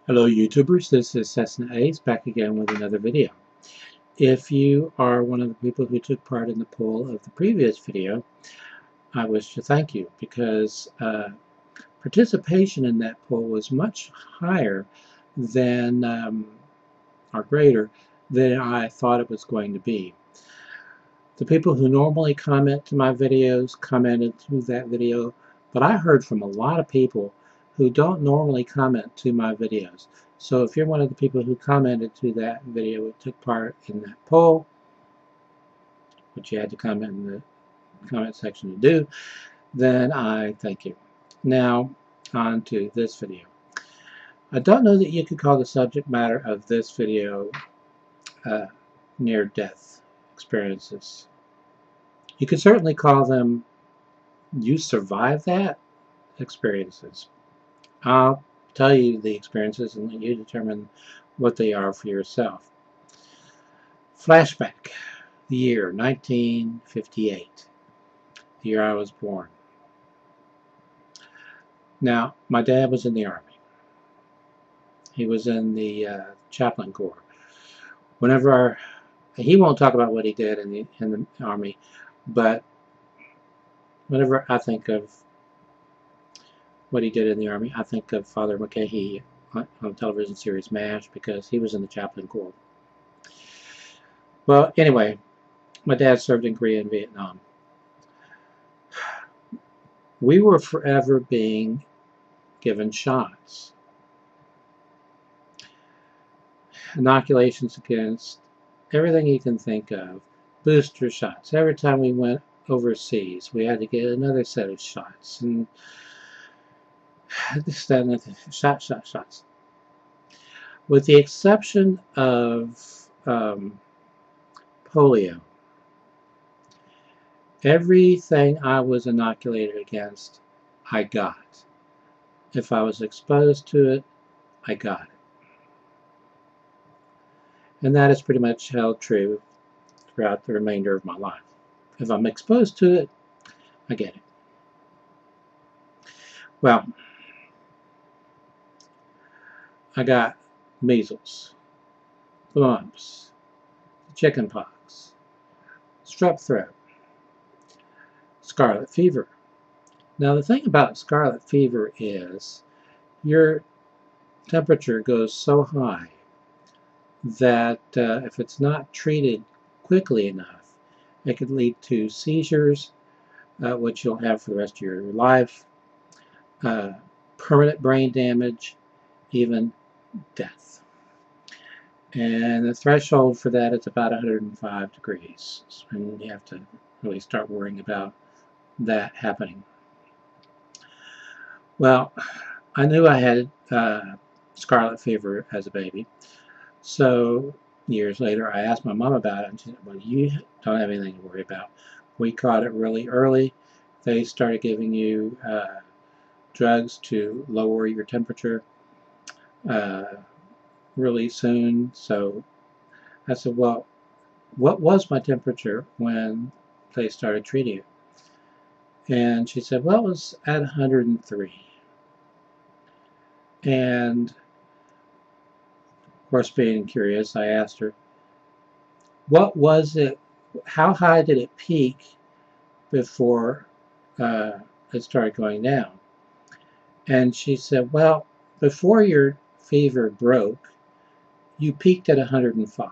Hello YouTubers, this is Cessna Ace back again with another video. If you are one of the people who took part in the poll of the previous video, I wish to thank you because participation in that poll was much higher than, or greater than I thought it was going to be. The people who normally comment to my videos commented to that video, but I heard from a lot of people who don't normally comment to my videos. So if you're one of the people who commented to that video and took part in that poll, which you had to comment in the comment section to do, then I thank you. Now on to this video. I don't know that you could call the subject matter of this video near-death experiences. You could certainly call them "you survived that" experiences. I'll tell you the experiences and let you determine what they are for yourself. Flashback, the year 1958, the year I was born. Now, my dad was in the Army. He was in the chaplain corps. Whenever he won't talk about what he did in the Army, but whenever I think of what he did in the Army, I think of Father McCahey on the television series MASH because he was in the chaplain corps. Well, anyway, my dad served in Korea and Vietnam. We were forever being given shots. Inoculations against everything you can think of. Booster shots. Every time we went overseas, we had to get another set of shots. And this, that, and shots. With the exception of polio, everything I was inoculated against, I got. If I was exposed to it, I got it. And that is pretty much held true throughout the remainder of my life. If I'm exposed to it, I get it. Well, I got measles, mumps, chickenpox, strep throat, scarlet fever. Now the thing about scarlet fever is your temperature goes so high that if it's not treated quickly enough, it could lead to seizures, which you'll have for the rest of your life, permanent brain damage, even death. And the threshold for that is about 105 degrees, and you have to really start worrying about that happening. Well, I knew I had scarlet fever as a baby, so years later I asked my mom about it, and she said, well, you don't have anything to worry about. We caught it really early. They started giving you drugs to lower your temperature really soon. So I said, well, what was my temperature when they started treating it? And she said, well, it was at 103. And of course, being curious, I asked her, what was it, how high did it peak before it started going down? And she said, well, before your fever broke, you peaked at 105.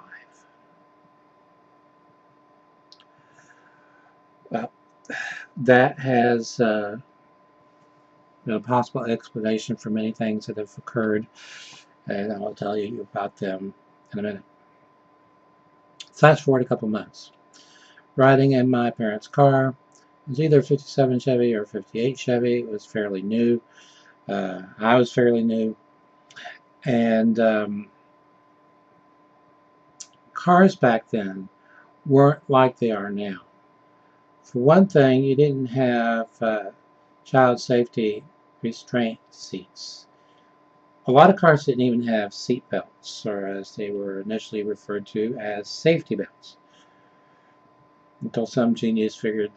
Well, that has a possible explanation for many things that have occurred, and I'll tell you about them in a minute. Flash forward a couple months. Riding in my parents' car. It was either a 57 Chevy or a 58 Chevy. It was fairly new. I was fairly new. And cars back then weren't like they are now. For one thing, you didn't have child safety restraint seats. A lot of cars didn't even have seat belts, or as they were initially referred to as safety belts, until some genius figured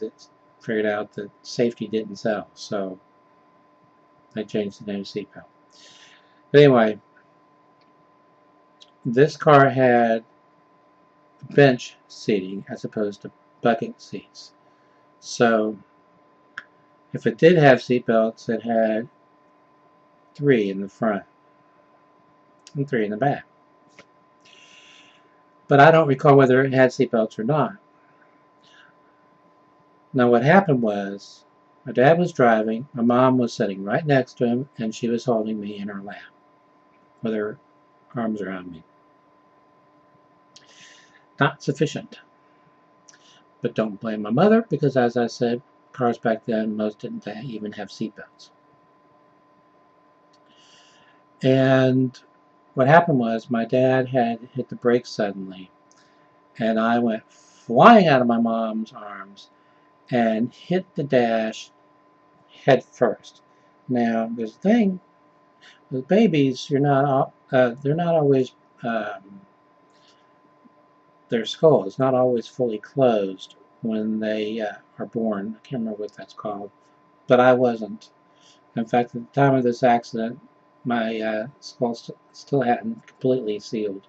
out that safety didn't sell, so they changed the name to seat belt. But anyway, this car had bench seating as opposed to bucket seats. So if it did have seat belts, it had 3 in the front and 3 in the back. But I don't recall whether it had seat belts or not. Now what happened was, my dad was driving, my mom was sitting right next to him, and she was holding me in her lap with her arms around me. Not sufficient. But don't blame my mother, because as I said, cars back then, most didn't even have seatbelts. And what happened was, my dad had hit the brakes suddenly, and I went flying out of my mom's arms and hit the dash head first. Now, there's a thing with babies, they're not always, their skull is not always fully closed when they are born. I can't remember what that's called, but I wasn't. In fact, at the time of this accident, my skull still hadn't completely sealed.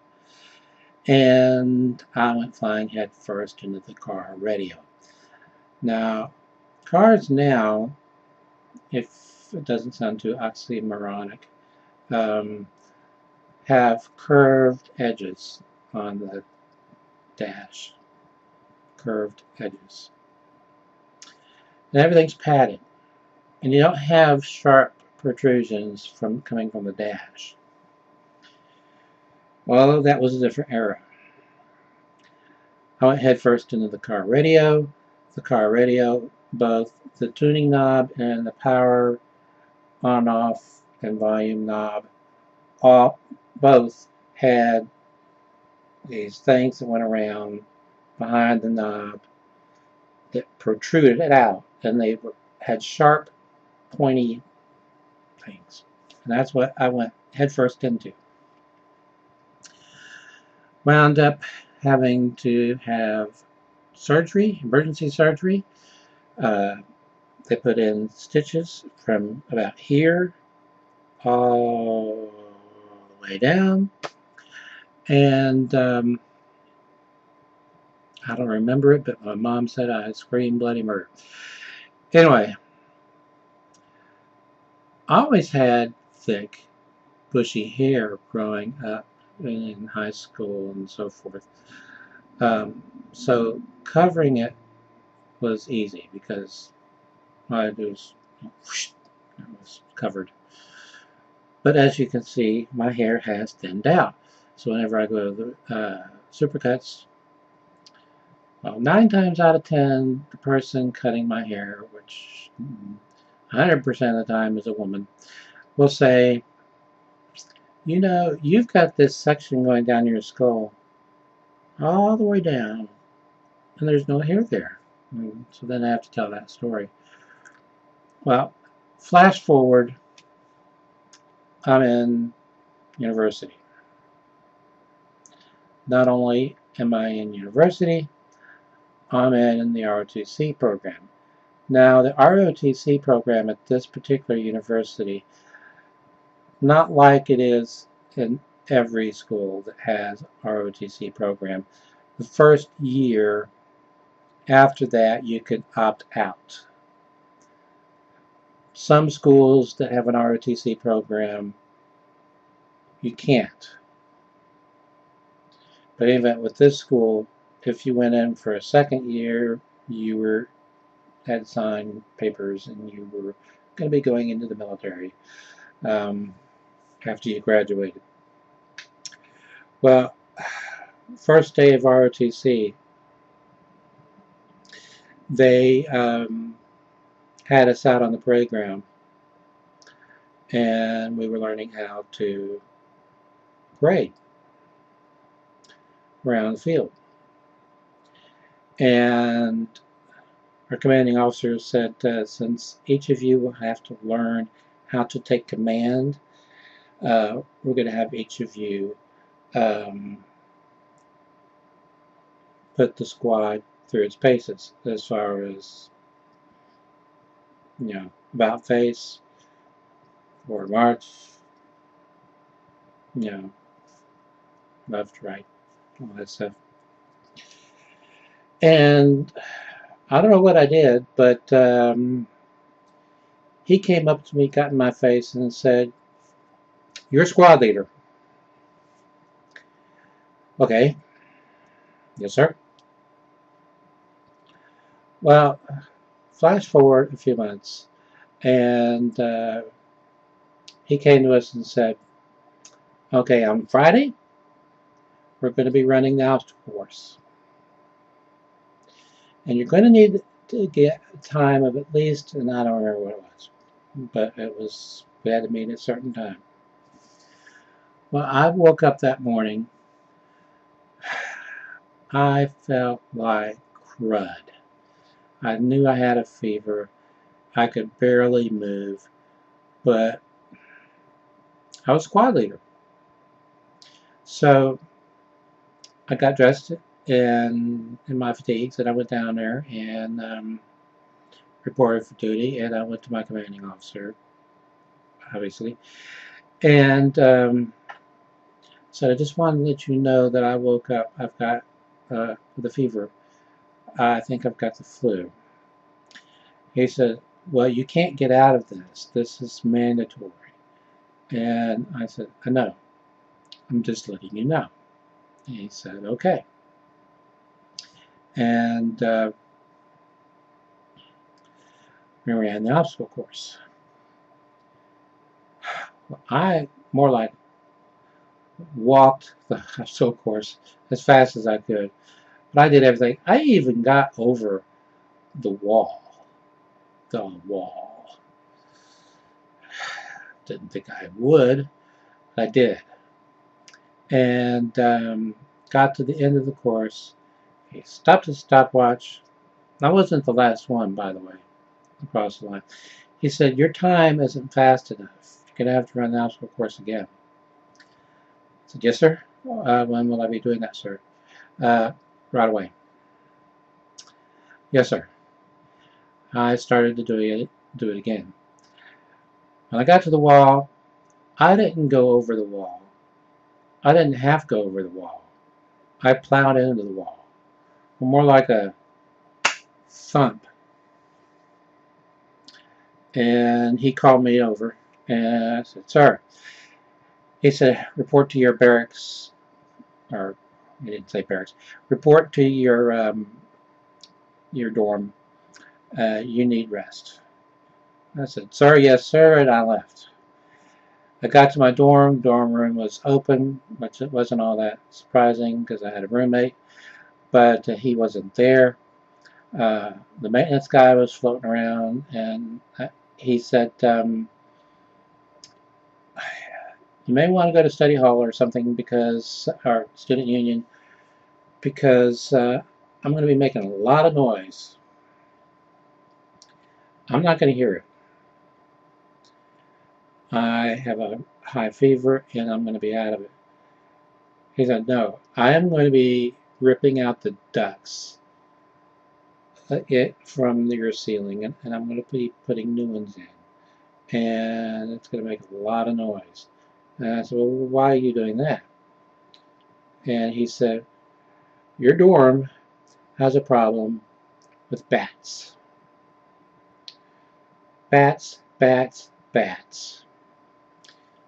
And I went flying head first into the car radio. Now, cars now, if it doesn't sound too oxymoronic, have curved edges on the dash. Curved edges. And everything's padded. And you don't have sharp protrusions coming from the dash. Well, that was a different era. I went head first into the car radio. The car radio, both the tuning knob and the power on, off, and volume knob, both had these things that went around behind the knob that protruded it out, and they had sharp, pointy things. And that's what I went head first into. Wound up having to have surgery, emergency surgery. They put in stitches from about here all the way down. And I don't remember it, but my mom said I screamed bloody murder. Anyway, I always had thick, bushy hair growing up in high school and so forth. So covering it was easy because all I do is whoosh, it was covered. But as you can see, my hair has thinned out. So whenever I go to the supercuts, well, 9 times out of 10, the person cutting my hair, which 100% of the time is a woman, will say, you know, you've got this section going down your skull all the way down, and there's no hair there. So then I have to tell that story. Well, flash forward, I'm in university. Not only am I in university, I'm in the ROTC program. Now, the ROTC program at this particular university, not like it is in every school that has ROTC program, the first year after that you can opt out. Some schools that have an ROTC program, you can't. But even with this school, if you went in for a second year, you had signed papers and you were going to be going into the military after you graduated. Well, first day of ROTC, they had us out on the parade ground, and we were learning how to parade around the field. And our commanding officer said, since each of you will have to learn how to take command, we're going to have each of you put the squad through its paces as far as, you know, about face, forward march, you know, left, right, all that stuff. And I don't know what I did, but he came up to me, got in my face, and said, "You're a squad leader." Okay. Yes, sir. Well, flash forward a few months, and he came to us and said, "Okay, on Friday, we're going to be running the obstacle course. And you're going to need to get a time of at least," and I don't remember what it was, but it was, we had to meet at a certain time. Well, I woke up that morning, I felt like crud. I knew I had a fever. I could barely move, but I was squad leader. So I got dressed in my fatigues, and I went down there and reported for duty, and I went to my commanding officer, obviously, and so I just wanted to let you know that I woke up. I've got the fever. I think I've got the flu. He said, "Well, you can't get out of this. This is mandatory." And I said, "I know. I'm just letting you know." And he said, "Okay." And we ran the obstacle course. I more like walked the obstacle course as fast as I could. But I did everything. I even got over the wall. The wall. Didn't think I would. I did. And got to the end of the course. He stopped his stopwatch. I wasn't the last one, by the way, across the line. He said, "Your time isn't fast enough. You're going to have to run the obstacle course again." I said, "Yes, sir." "When will I be doing that, sir?" "Right away." "Yes, sir." I started to do it again. When I got to the wall, I didn't go over the wall. I didn't have to go over the wall. I plowed into the wall. More like a thump. And he called me over, and I said, "Sir," he said, "report to your barracks," or he didn't say barracks, "report to your dorm. You need rest." I said, "Sir, yes, sir," and I left. I got to my dorm. Dorm room was open, which it wasn't all that surprising because I had a roommate, but he wasn't there. The maintenance guy was floating around, and he said, "You may want to go to study hall or something, because, or student union, because I'm going to be making a lot of noise. I'm not going to hear it. I have a high fever, and I'm going to be out of it." He said, "No, I am going to be ripping out the ducts from your ceiling, and I'm going to be putting new ones in, and it's going to make a lot of noise." And I said, "Well, why are you doing that?" And he said, "Your dorm has a problem with bats. Bats, bats, bats.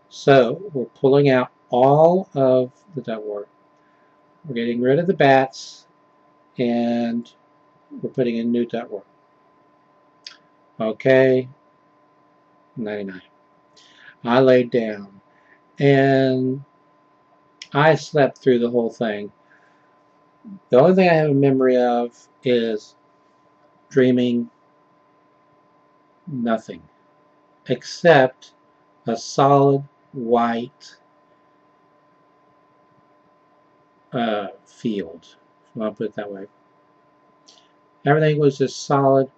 So we're pulling out all of the ductwork. We're getting rid of the bats, and we're putting in new ductwork." Okay, 99. I laid down, and I slept through the whole thing. The only thing I have a memory of is dreaming nothing except a solid white field. I'll put it that way. Everything was just solid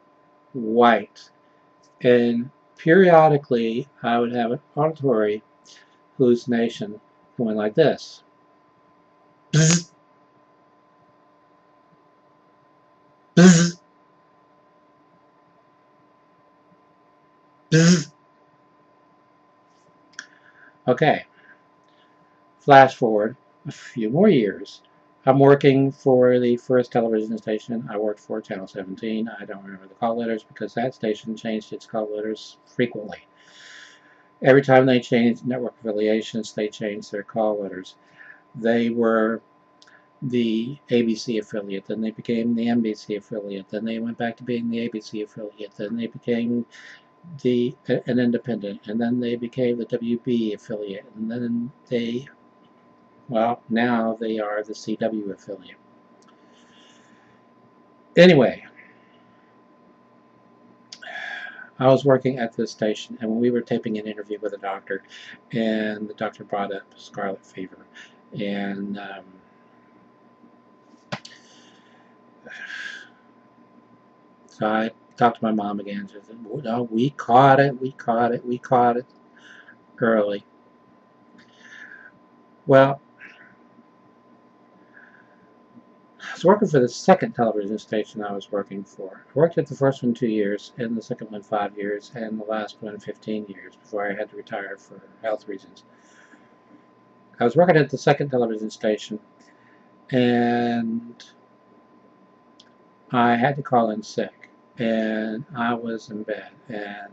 white. And periodically, I would have an auditory hallucination going like this. Bzz, bzz, bzz. Okay, flash forward. a few more years. I'm working for the first television station. I worked for Channel 17. I don't remember the call letters because that station changed its call letters frequently. Every time they changed network affiliations, they changed their call letters. They were the ABC affiliate, then they became the NBC affiliate, then they went back to being the ABC affiliate, then they became an independent, and then they became the WB affiliate, and then now they are the CW affiliate. Anyway, I was working at this station, and we were taping an interview with a doctor, and the doctor brought up scarlet fever, and so I talked to my mom again. She said, well, no, we caught it early. Well, I was working for the second television station I was working for. I worked at the first one 2 years, and the second one 5 years, and the last one 15 years before I had to retire for health reasons. I was working at the second television station, and I had to call in sick, and I was in bed, and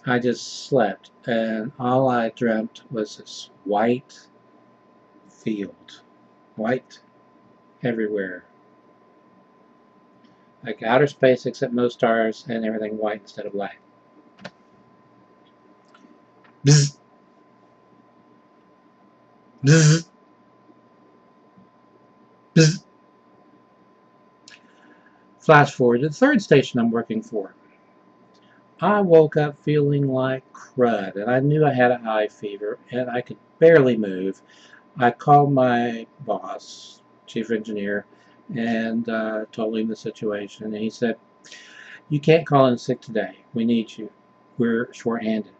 I just slept, and all I dreamt was this white field, white everywhere, like outer space except no stars and everything white instead of black. Bzz. Bzz. Bzz. Flash forward to the third station I'm working for. I woke up feeling like crud, and I knew I had a high fever, and I could barely move. I called my boss, chief engineer, and told him the situation, and he said, "You can't call in sick today. We need you. We're short-handed."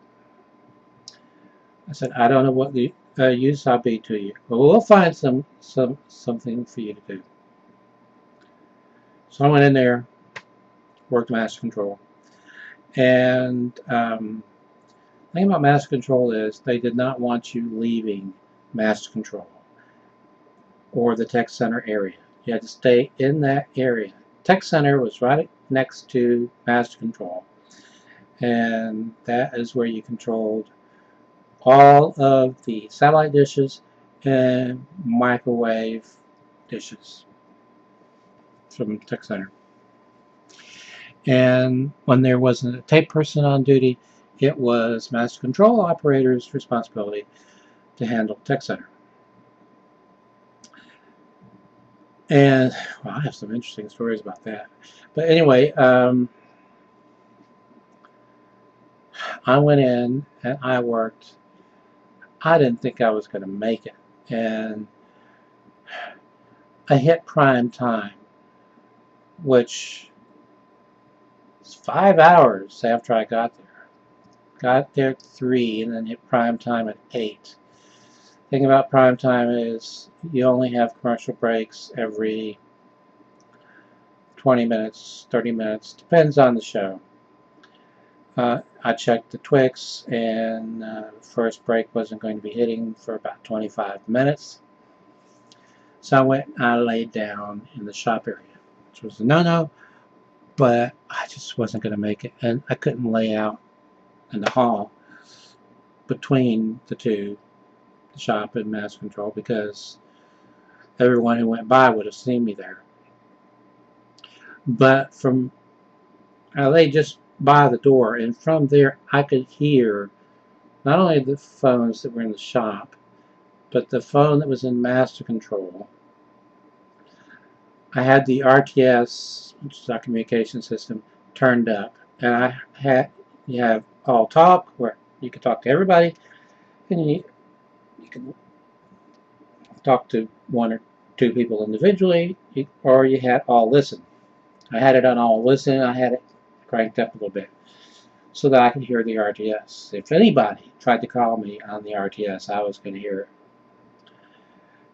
I said, "I don't know what the use I'll be to you, but we'll find something for you to do." So I went in there, worked master control, and the thing about master control is they did not want you leaving master control or the tech center area. You had to stay in that area. Tech center was right next to master control, and that is where you controlled all of the satellite dishes and microwave dishes from tech center. And when there wasn't a tape person on duty, it was master control operator's responsibility to handle tech center. And well, I have some interesting stories about that. But anyway, I went in and I worked. I didn't think I was going to make it. And I hit prime time, which is 5 hours after I got there. Got there at 3 and then hit prime time at 8. The thing about prime time is you only have commercial breaks every 20 minutes, 30 minutes, depends on the show. I checked the Twix, and first break wasn't going to be hitting for about 25 minutes. So I went and I laid down in the shop area, which was a no-no, but I just wasn't going to make it. And I couldn't lay out in the hall between the two, the shop and master control, because everyone who went by would have seen me there. But I lay just by the door, and from there I could hear not only the phones that were in the shop, but the phone that was in master control. I had the RTS, which is our communication system, turned up, and you have all talk, where you can talk to everybody, and you can talk to 1 or 2 people individually, or you had all listen. I had it on all listen. I had it cranked up a little bit so that I could hear the RTS. If anybody tried to call me on the RTS, I was going to hear it.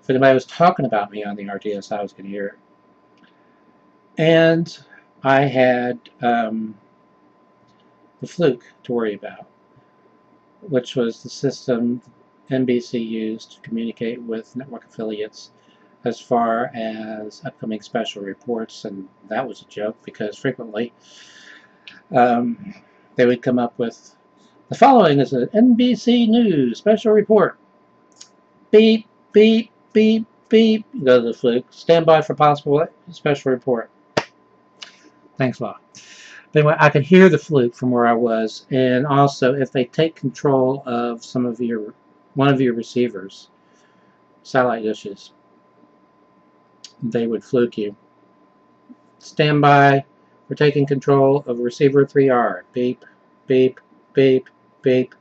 If anybody was talking about me on the RTS, I was going to hear it. And I had the Fluke to worry about, which was the system NBC used to communicate with network affiliates as far as upcoming special reports, and that was a joke because frequently they would come up with, the following is an NBC News special report. Beep, beep, beep, beep. You go to the fluke. Stand by for possible special report. Thanks a lot. But anyway, I could hear the fluke from where I was, and also if they take control of one of your receivers, satellite dishes, they would fluke you. Stand by. We're taking control of receiver 3R. Beep, beep, beep, beep.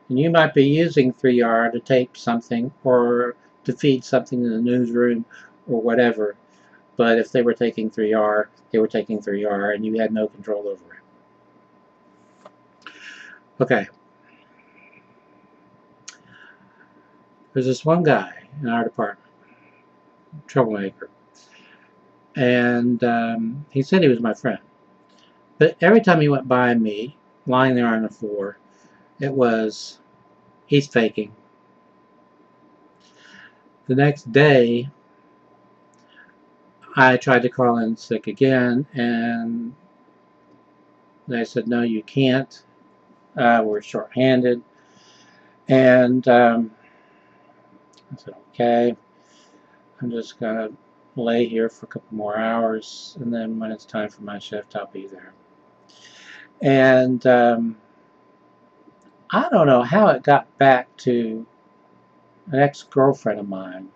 And you might be using 3R to tape something or to feed something in the newsroom or whatever. But if they were taking 3R, they were taking 3R and you had no control over it. Okay. There's this one guy in our department, troublemaker. And he said he was my friend. But every time he went by me, lying there on the floor, it was, he's faking. The next day, I tried to call in sick again, and they said, no, you can't. We're short-handed. And I said, okay, I'm just going to lay here for a couple more hours, and then when it's time for my shift, I'll be there. And I don't know how it got back to an ex-girlfriend of mine,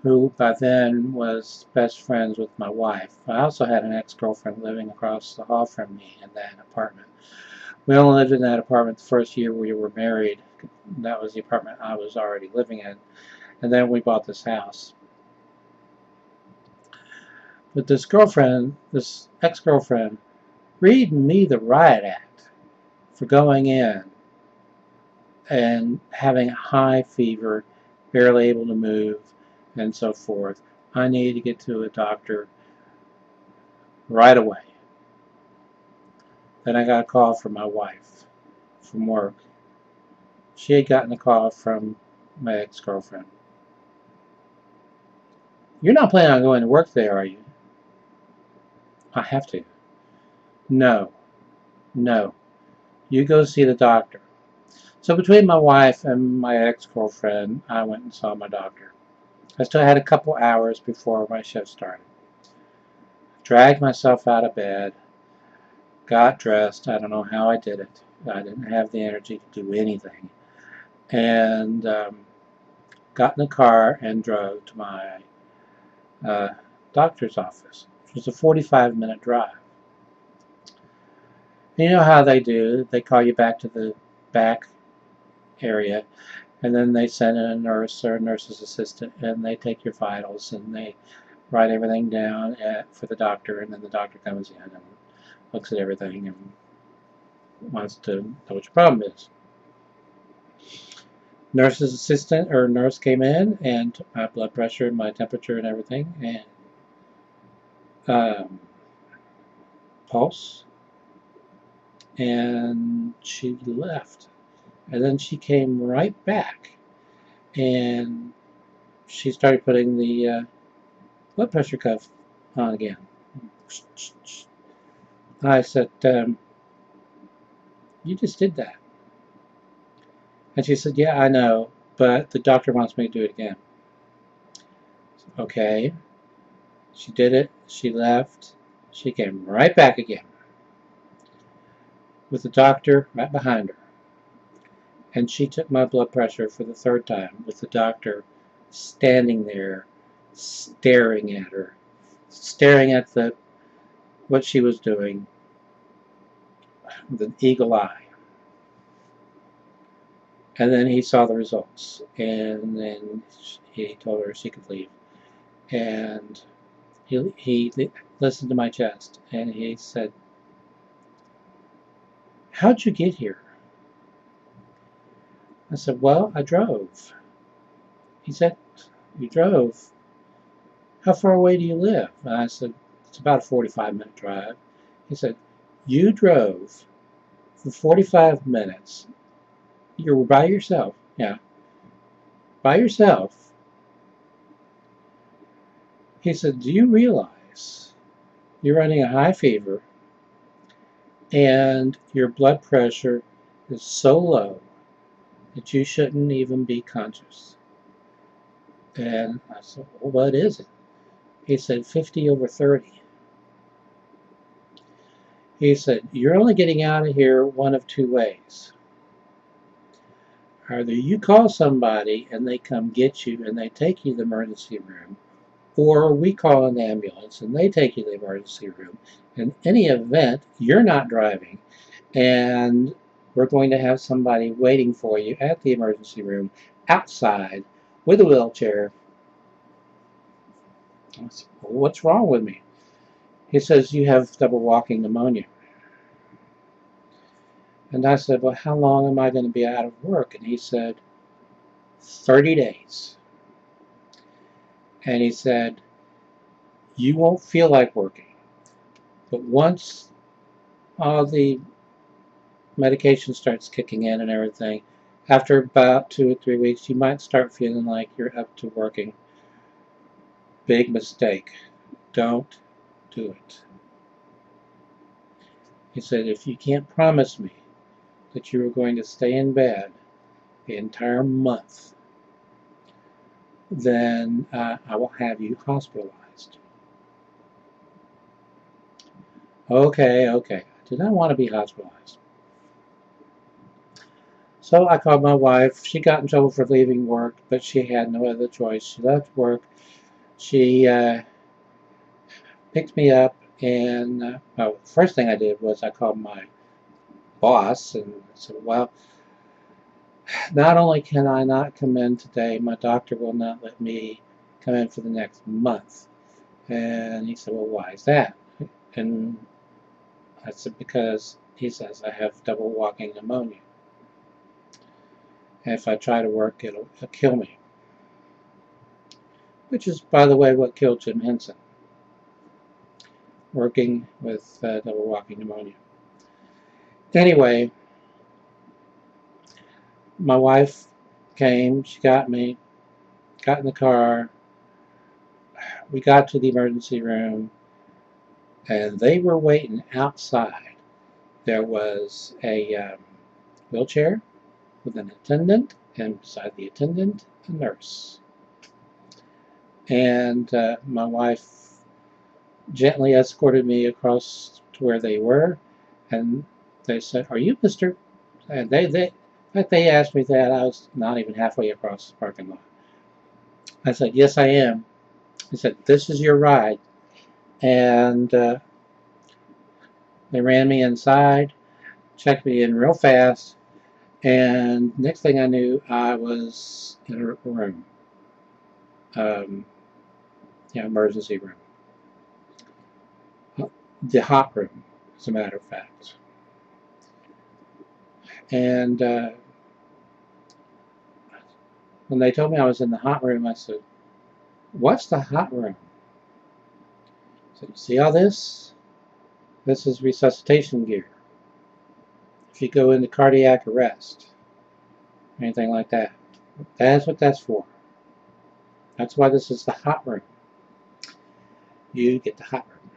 who by then was best friends with my wife. I also had an ex-girlfriend living across the hall from me in that apartment. We only lived in that apartment the first year we were married. That was the apartment I was already living in. And then we bought this house. But this girlfriend, this ex-girlfriend, read me the riot act for going in and having a high fever, barely able to move, and so forth. I needed to get to a doctor right away. Then I got a call from my wife from work. She had gotten a call from my ex-girlfriend. You're not planning on going to work today, are you? I have to. No. No. You go see the doctor. So between my wife and my ex-girlfriend, I went and saw my doctor. I still had a couple hours before my shift started. Dragged myself out of bed, got dressed. I don't know how I did it. I didn't have the energy to do anything. And got in the car and drove to my doctor's office, which was a 45-minute drive. And you know how they do. They call you back to the back area, and then they send in a nurse or a nurse's assistant, and they take your vitals, and they write everything down for the doctor, and then the doctor comes in and looks at everything and wants to know what your problem is. Nurse's assistant or nurse came in and took my blood pressure and my temperature and everything, and pulse, and she left. And then she came right back, and she started putting the blood pressure cuff on again. I said, you just did that. And she said, yeah, I know, but the doctor wants me to do it again. Okay. She did it. She left. She came right back again with the doctor right behind her. And she took my blood pressure for the third time with the doctor standing there staring at her, staring at what she was doing with an eagle eye. And then he saw the results, and then he told her she could leave. And he listened to my chest, and he said, how'd you get here? I said, well, I drove. He said, you drove? How far away do you live? And I said, it's about a 45-minute drive. He said, you drove for 45 minutes. You were by yourself. Yeah, by yourself. He said, do you realize you're running a high fever and your blood pressure is so low that you shouldn't even be conscious? And I said, well, what is it? He said, 50/30. He said, you're only getting out of here one of two ways. Either you call somebody and they come get you and they take you to the emergency room, or we call an ambulance and they take you to the emergency room. In any event, you're not driving, and we're going to have somebody waiting for you at the emergency room outside with a wheelchair. I said, well, what's wrong with me? He says, you have double walking pneumonia. And I said, well, how long am I going to be out of work? And he said, 30 days. And he said, you won't feel like working. But once all the medication starts kicking in and everything, after about 2 or 3 weeks, you might start feeling like you're up to working. Big mistake. Don't do it. He said, if you can't promise me that you are going to stay in bed the entire month, then I will have you hospitalized. Okay. I did not want to be hospitalized. So I called my wife. She got in trouble for leaving work, but she had no other choice. She left work. She picked me up, and well, the first thing I did was I called my boss and said, well, not only can I not come in today, my doctor will not let me come in for the next month. And he said, well, why is that? And I said, because he says I have double walking pneumonia. And if I try to work, it'll kill me. Which is, by the way, what killed Jim Henson, working with double walking pneumonia. Anyway, my wife came, she got me, got in the car, we got to the emergency room, and they were waiting outside. There was a wheelchair with an attendant, and beside the attendant, a nurse. And my wife gently escorted me across to where they were, and they said, are you Mr. And they asked me that. I was not even halfway across the parking lot. I said, yes, I am. He said, this is your ride. And they ran me inside, checked me in real fast, and next thing I knew, I was in a room, emergency room, the hot room, as a matter of fact. And when they told me I was in the hot room, I said, what's the hot room? I said, you see all this? This is resuscitation gear. If you go into cardiac arrest, anything like that, that's what that's for. That's why this is the hot room. You get the hot room.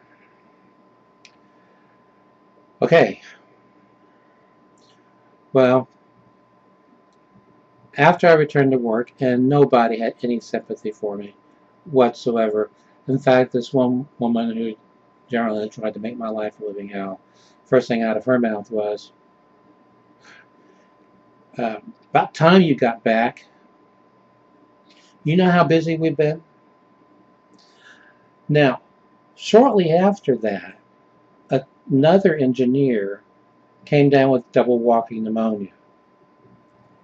Okay. Well, after I returned to work, and nobody had any sympathy for me whatsoever. In fact, this one woman who generally tried to make my life a living hell, first thing out of her mouth was, about time you got back. You know how busy we've been? Now, shortly after that, another engineer came down with double walking pneumonia.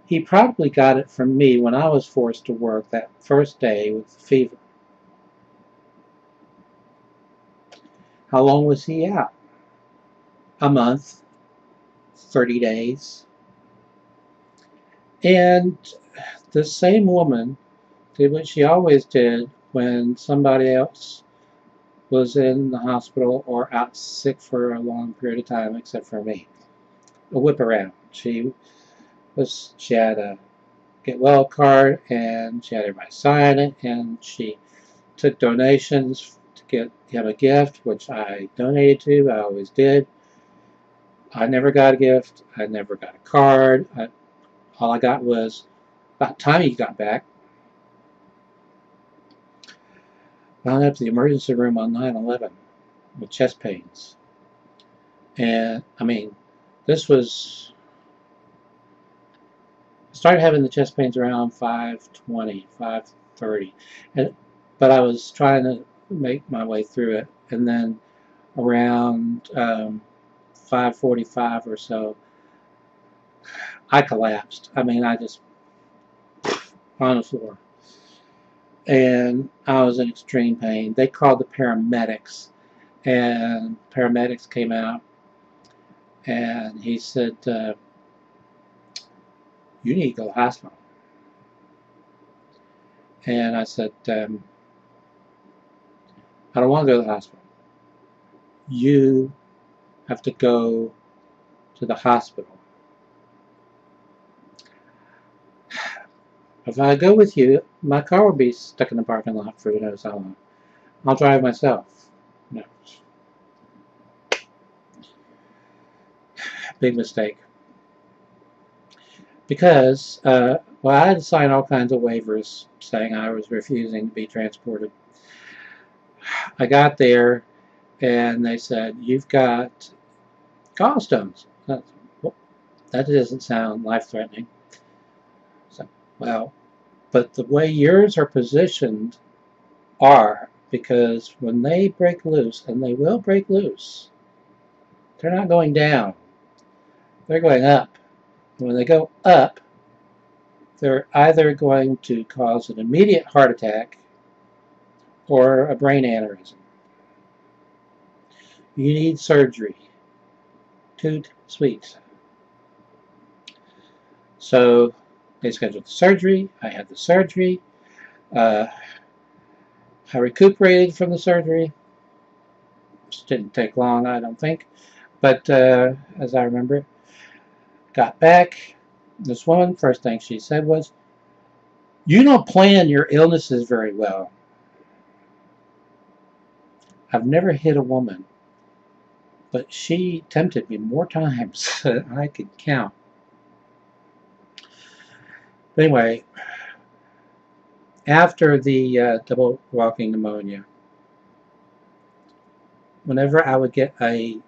He probably got it from me when I was forced to work that first day with fever. How long was he out? A month, 30 days. And the same woman did what she always did when somebody else was in the hospital or out sick for a long period of time, except for me. A whip around. She had a get well card, and she had everybody sign it, and she took donations to get him a gift, which I donated to. I always did. I never got a gift. I never got a card. All I got was, about time he got back, wound up to the emergency room on 9/11 with chest pains. And, I mean, this was, I started having the chest pains around 5:20, 5:30. But I was trying to make my way through it. And then around 5:45 or so, I collapsed. I mean, I just, on the floor. And I was in extreme pain. They called the paramedics, and paramedics came out, and he said, you need to go to the hospital. And I said, I don't want to go to the hospital. You have to go to the hospital. If I go with you, my car will be stuck in the parking lot for who knows how long. I'll drive myself. No. Big mistake. Because, well, I had to sign all kinds of waivers saying I was refusing to be transported. I got there, and they said, you've got gallstones. That doesn't sound life-threatening. So, well, but the way yours are positioned are, because when they break loose, and they will break loose, they're not going down. They're going up. And when they go up, they're either going to cause an immediate heart attack or a brain aneurysm. You need surgery. Toot sweet. So they scheduled the surgery. I had the surgery. I recuperated from the surgery. Which didn't take long, I don't think. But as I remember, got back. This woman, first thing she said was, you don't plan your illnesses very well. I've never hit a woman, but she tempted me more times than I could count. But anyway, after the double walking pneumonia, whenever I would get a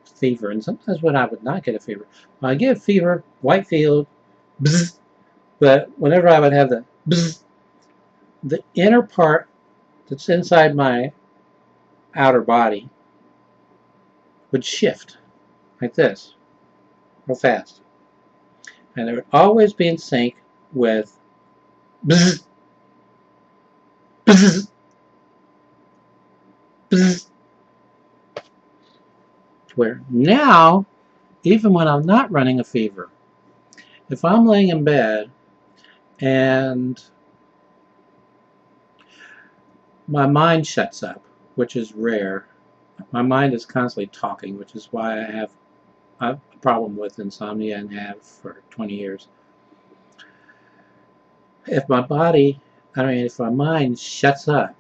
fever, and sometimes when I would not get a fever, when I get a fever, white field, bzz, but whenever I would have the bzz, the inner part that's inside my outer body would shift like this, real fast. And it would always be in sync with bzz, bzz, bzz. Where now, even when I'm not running a fever, if I'm laying in bed and my mind shuts up, which is rare, my mind is constantly talking, which is why I have a problem with insomnia and have for 20 years. If my mind shuts up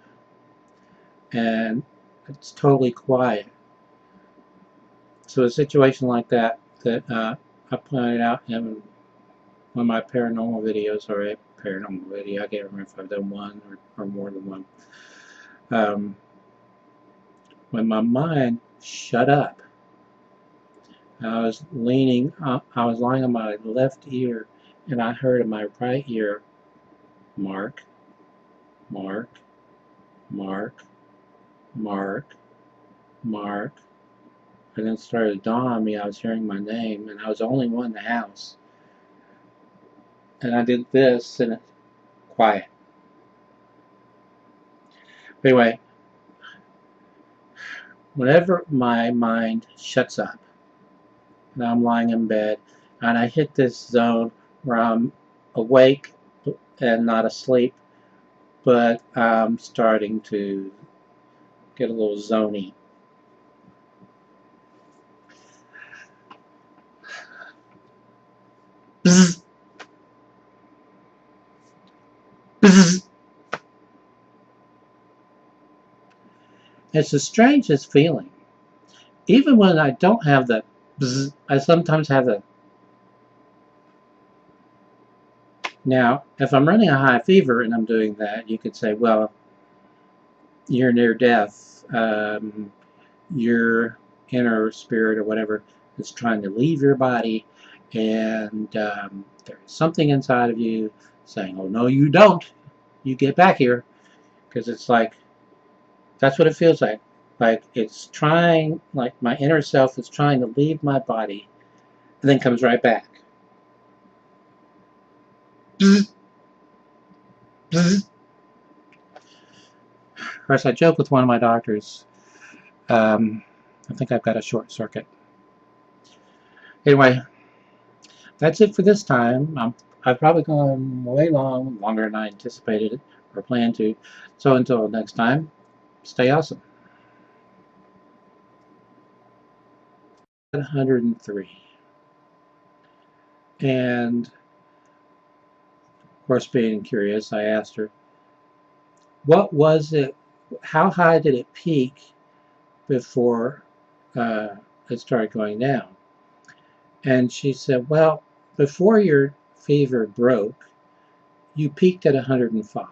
and it's totally quiet, so a situation like that I pointed out in one of my paranormal videos, or a paranormal video, I can't remember if I've done one or more than one. When my mind shut up, I was lying on my left ear, and I heard in my right ear, Mark, Mark, Mark, Mark, Mark. And then it started to dawn on me I was hearing my name, and I was the only one in the house. And I did this, and it's quiet. But anyway, whenever my mind shuts up, and I'm lying in bed, and I hit this zone where I'm awake and not asleep, but I'm starting to get a little zony. Bzz. Bzz. It's the strangest feeling. Even when I don't have the bzz, I sometimes have the. Now, if I'm running a high fever and I'm doing that, you could say, well, you're near death. Your inner spirit or whatever is trying to leave your body, and there's something inside of you saying, oh, no, you don't. You get back here. Because it's like, that's what it feels like. Like it's trying, like my inner self is trying to leave my body and then comes right back. Of course, I joke with one of my doctors. I think I've got a short circuit. Anyway, that's it for this time. I've probably gone way longer than I anticipated or planned to. So until next time, stay awesome. 103. And, of course, being curious, I asked her, what was it, how high did it peak before it started going down? And she said, well, before your fever broke, you peaked at 105.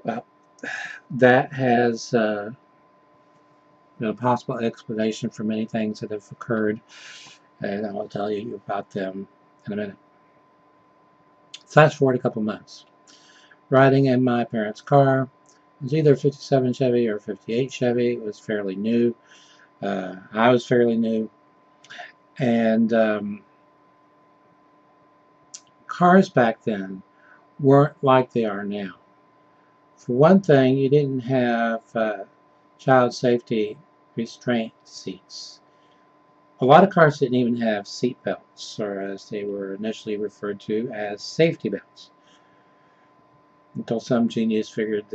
Well, that has a possible explanation for many things that have occurred, and I'll tell you about them in a minute. Flash forward a couple months. Riding in my parents' car. It was either a 57 Chevy or a 58 Chevy. It was fairly new. I was fairly new. And cars back then weren't like they are now. For one thing, you didn't have child safety restraint seats. A lot of cars didn't even have seat belts, or as they were initially referred to as safety belts, until some genius figured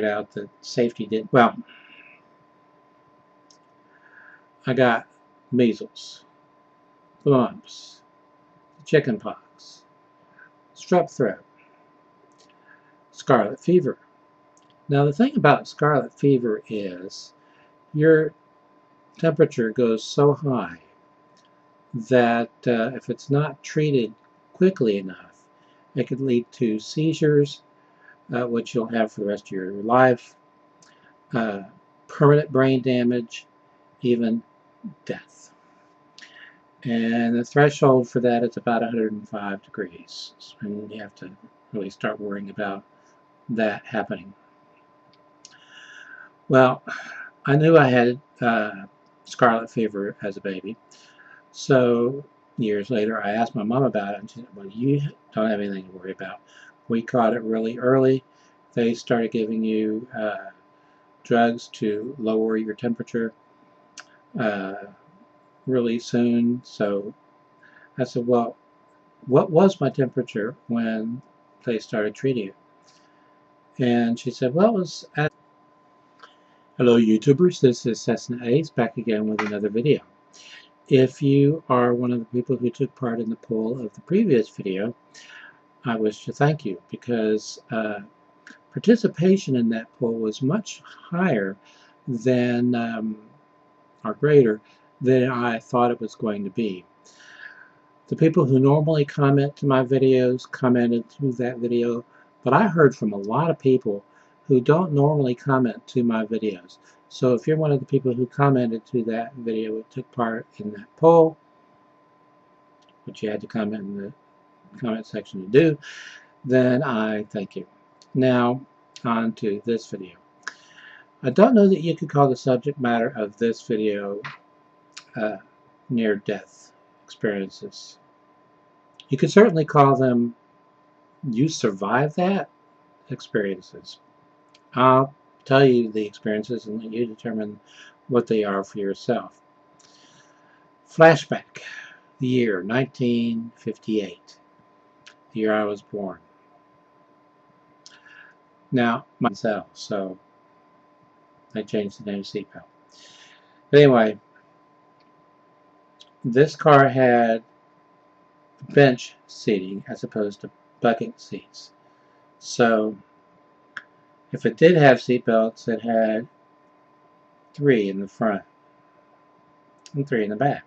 out that safety did. Well, I got measles, mumps, chicken pox, strep throat, scarlet fever. Now the thing about scarlet fever is your temperature goes so high that if it's not treated quickly enough, it could lead to seizures, which you'll have for the rest of your life, permanent brain damage, even death. And the threshold for that is about 105 degrees. And you have to really start worrying about that happening. Well, I knew I had scarlet fever as a baby. So years later, I asked my mom about it, and she said, well, you don't have anything to worry about. We caught it really early. They started giving you drugs to lower your temperature really soon. So I said, well, what was my temperature when they started treating it? And she said, well, it was at... Hello, YouTubers. This is Cessna Ace back again with another video. If you are one of the people who took part in the poll of the previous video, I wish to thank you, because participation in that poll was much higher than, or greater than I thought it was going to be. The people who normally comment to my videos commented to that video, but I heard from a lot of people who don't normally comment to my videos. So if you're one of the people who commented to that video and took part in that poll, which you had to comment in the comment section to do, then I thank you. Now, on to this video. I don't know that you could call the subject matter of this video near-death experiences. You could certainly call them "you survived that" experiences. I'll tell you the experiences and let you determine what they are for yourself. Flashback, the year 1958, the year I was born. Now, myself, so I changed the name to seatbelt. But anyway, this car had bench seating as opposed to bucket seats. So if it did have seat belts, it had 3 in the front and 3 in the back.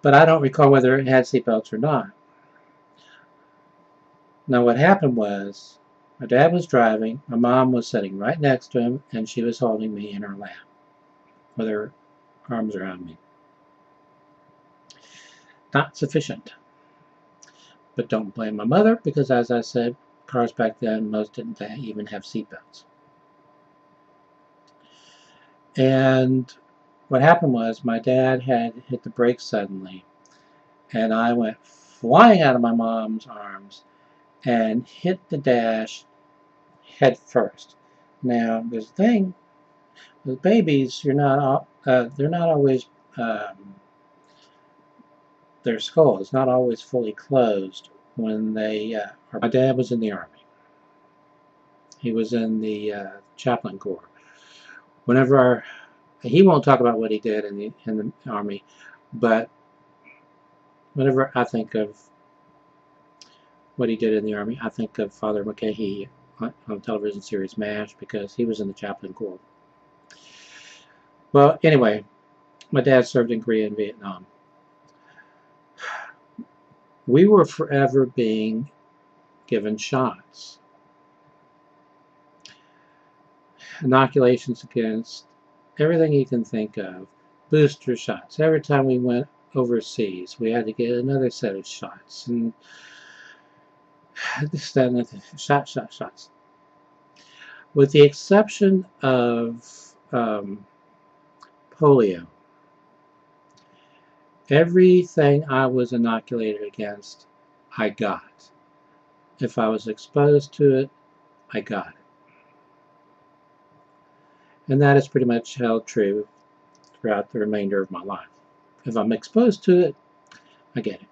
But I don't recall whether it had seat belts or not. Now what happened was, my dad was driving, my mom was sitting right next to him, and she was holding me in her lap with her arms around me. Not sufficient. But don't blame my mother, because as I said, cars back then, most didn't even have seat belts. And what happened was, my dad had hit the brakes suddenly, and I went flying out of my mom's arms and hit the dash head first. Now, there's a thing with babies, they're not always, their skull is not always fully closed when they my dad was in the Army. He was in the chaplain corps. Whenever he won't talk about what he did in the Army, but whenever I think of what he did in the Army, I think of Father McCahey on the television series MASH, because he was in the chaplain corps. Well, anyway, my dad served in Korea and Vietnam. We were forever being given shots. Inoculations against everything you can think of. Booster shots. Every time we went overseas, we had to get another set of shots. And this, that, and that. Shots. With the exception of polio, everything I was inoculated against, I got. If I was exposed to it, I got it. And that is pretty much held true throughout the remainder of my life. If I'm exposed to it, I get it.